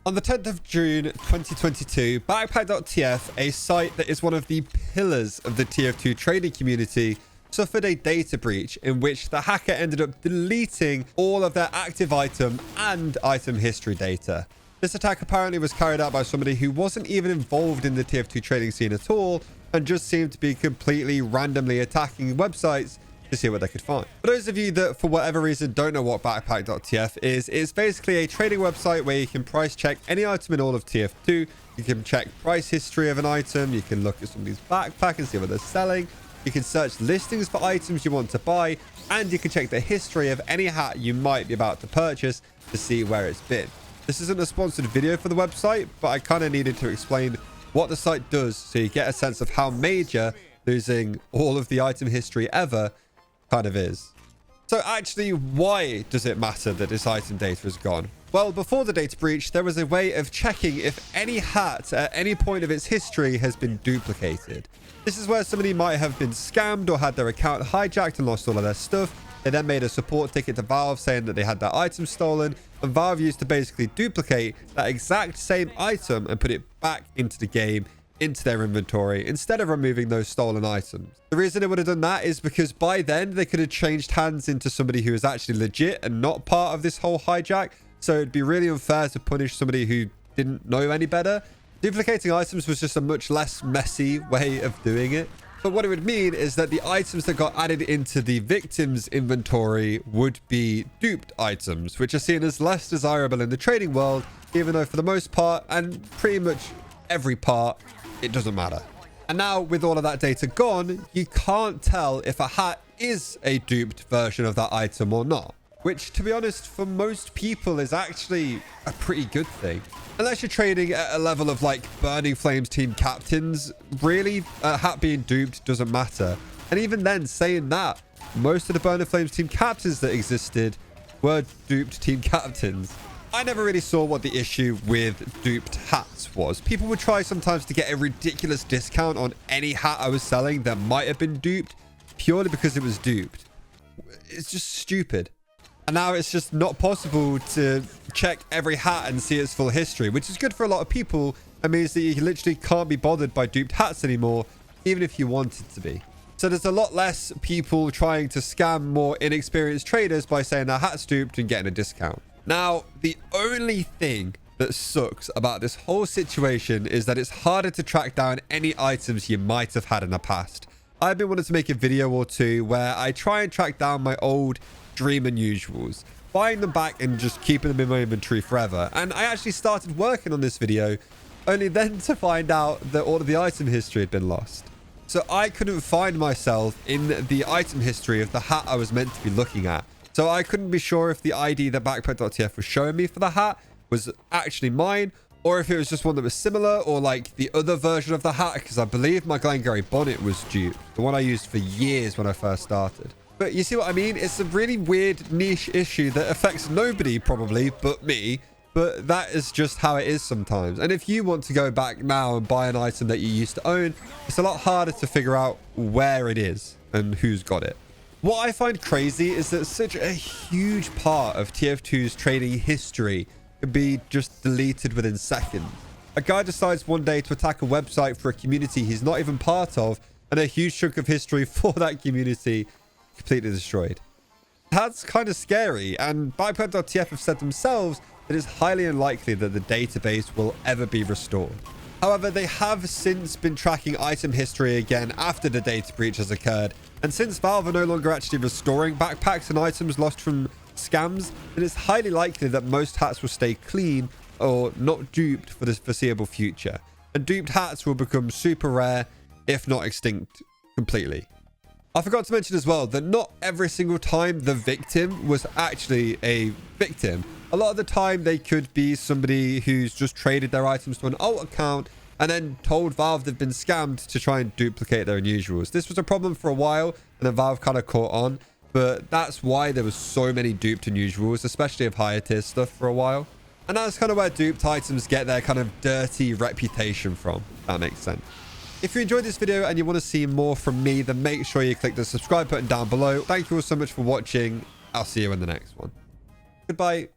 On the 10th of June 2022, backpack.tf, a site that is one of the pillars of the TF2 trading community, suffered a data breach in which the hacker ended up deleting all of their active item and item history data. This attack apparently was carried out by somebody who wasn't even involved in the TF2 trading scene at all and just seemed to be completely randomly attacking websites to see what they could find. For those of you that for whatever reason don't know what backpack.tf is, it's basically a trading website where you can price check any item in all of TF2. You can check price history of an item. You can look at somebody's backpack and see what they're selling. You can search listings for items you want to buy, and you can check the history of any hat you might be about to purchase to see where it's been. This isn't a sponsored video for the website, but I kind of needed to explain what the site does so you get a sense of how major losing all of the item history ever kind of is. So actually, why does it matter that this item data is gone? Well, before the data breach, there was a way of checking if any hat at any point of its history has been duplicated. This is where somebody might have been scammed or had their account hijacked and lost all of their stuff. They then made a support ticket to Valve saying that they had their item stolen, and Valve used to basically duplicate that exact same item and put it back into the game, into their inventory, instead of removing those stolen items. The reason they would have done that is because by then they could have changed hands into somebody who is actually legit and not part of this whole hijack. So it'd be really unfair to punish somebody who didn't know any better. Duplicating items was just a much less messy way of doing it. But what it would mean is that the items that got added into the victim's inventory would be duped items, which are seen as less desirable in the trading world, even though for the most part, and pretty much every part, it doesn't matter. And now with all of that data gone, you can't tell if a hat is a duped version of that item or not, which to be honest, for most people is actually a pretty good thing. Unless you're trading at a level of like Burning Flames team captains, really a hat being duped doesn't matter. And even then, saying that, most of the Burning Flames team captains that existed were duped team captains. I never really saw what the issue with duped hats was. People would try sometimes to get a ridiculous discount on any hat I was selling that might have been duped purely because it was duped. It's just stupid. And now it's just not possible to check every hat and see its full history, which is good for a lot of people. It means that you literally can't be bothered by duped hats anymore, even if you wanted to be. So there's a lot less people trying to scam more inexperienced traders by saying their hat's duped and getting a discount. Now, the only thing that sucks about this whole situation is that it's harder to track down any items you might have had in the past. I've been wanting to make a video or two where I try and track down my old dream unusuals, buying them back and just keeping them in my inventory forever. And I actually started working on this video only then to find out that all of the item history had been lost. So I couldn't find myself in the item history of the hat I was meant to be looking at. So I couldn't be sure if the ID that backpack.tf was showing me for the hat was actually mine, or if it was just one that was similar, or like the other version of the hat, because I believe my Glengarry bonnet was duped, the one I used for years when I first started. But you see what I mean? It's a really weird niche issue that affects nobody probably but me, but that is just how it is sometimes. And if you want to go back now and buy an item that you used to own, it's a lot harder to figure out where it is and who's got it. What I find crazy is that such a huge part of TF2's trading history can be just deleted within seconds. A guy decides one day to attack a website for a community he's not even part of, and a huge chunk of history for that community completely destroyed. That's kind of scary, and backpack.tf have said themselves that it's highly unlikely that the database will ever be restored. However, they have since been tracking item history again after the data breach has occurred, and since Valve are no longer actually restoring backpacks and items lost from scams, then it's highly likely that most hats will stay clean or not duped for the foreseeable future, and duped hats will become super rare, if not extinct completely. I forgot to mention as well that not every single time the victim was actually a victim. A lot of the time they could be somebody who's just traded their items to an alt account and then told Valve they've been scammed to try and duplicate their unusuals. This was a problem for a while, and then Valve kind of caught on, but that's why there was so many duped unusuals, especially of higher tier stuff for a while. And that's kind of where duped items get their kind of dirty reputation from, if that makes sense. If you enjoyed this video and you want to see more from me, then make sure you click the subscribe button down below. Thank you all so much for watching. I'll see you in the next one. Goodbye.